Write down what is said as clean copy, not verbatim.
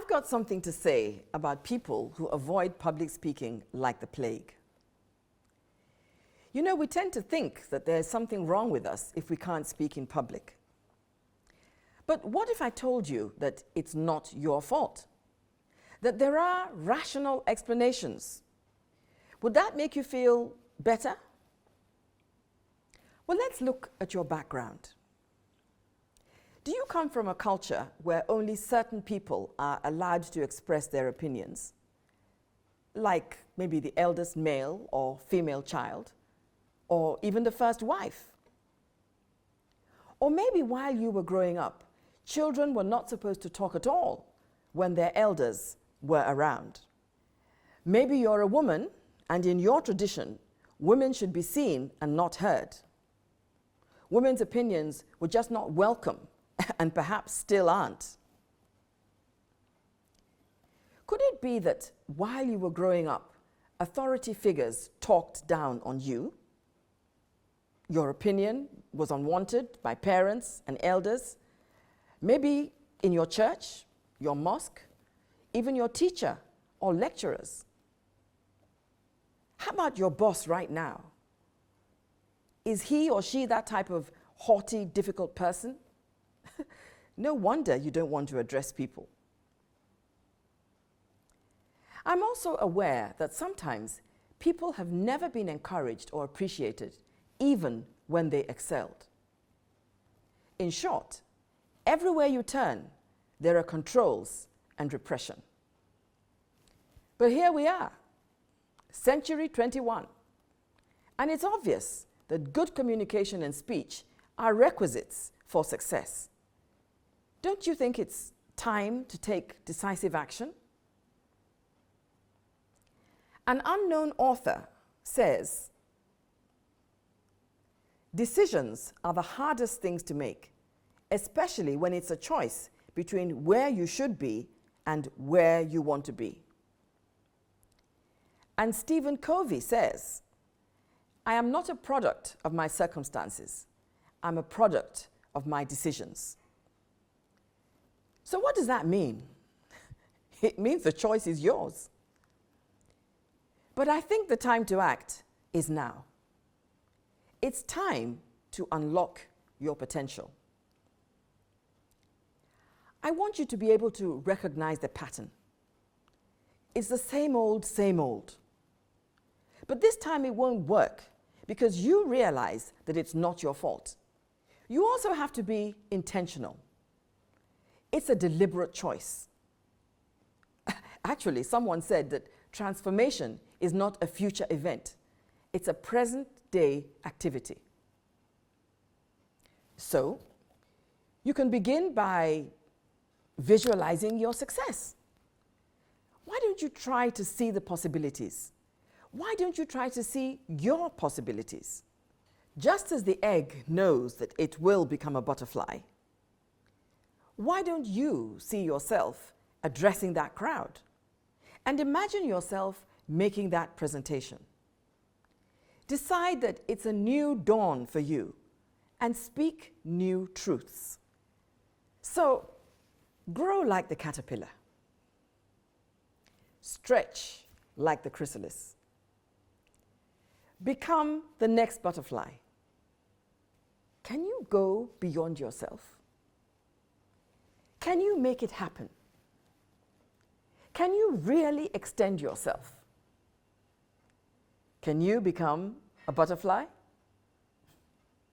I've got something to say about people who avoid public speaking like the plague. You know, we tend to think that there's something wrong with us if we can't speak in public. But what if I told you that it's not your fault? That there are rational explanations? Would that make you feel better? Well, let's look at your background. Do you come from a culture where only certain people are allowed to express their opinions? Like maybe the eldest male or female child, or even the first wife? Or maybe while you were growing up, children were not supposed to talk at all when their elders were around. Maybe you're a woman, and in your tradition, women should be seen and not heard. Women's opinions were just not welcome, and perhaps still aren't. Could it be that while you were growing up, authority figures talked down on you? Your opinion was unwanted by parents and elders, maybe in your church, your mosque, even your teacher or lecturers. How about your boss right now? Is he or she that type of haughty, difficult person? No wonder you don't want to address people. I'm also aware that sometimes people have never been encouraged or appreciated, even when they excelled. In short, everywhere you turn, there are controls and repression. But here we are, century 21, and it's obvious that good communication and speech are requisites for success. Don't you think it's time to take decisive action? An unknown author says, "Decisions are the hardest things to make, especially when it's a choice between where you should be and where you want to be." And Stephen Covey says, "I am not a product of my circumstances. I'm a product of my decisions." So what does that mean? It means the choice is yours. But I think the time to act is now. It's time to unlock your potential. I want you to be able to recognize the pattern. It's the same old, same old. But this time it won't work because you realize that it's not your fault. You also have to be intentional. It's a deliberate choice. Actually, someone said that transformation is not a future event. It's a present-day activity. So, you can begin by visualizing your success. Why don't you try to see the possibilities? Why don't you try to see your possibilities? Just as the egg knows that it will become a butterfly, why don't you see yourself addressing that crowd? And imagine yourself making that presentation. Decide that it's a new dawn for you and speak new truths. So, grow like the caterpillar. Stretch like the chrysalis. Become the next butterfly. Can you go beyond yourself? Can you make it happen? Can you really extend yourself? Can you become a butterfly?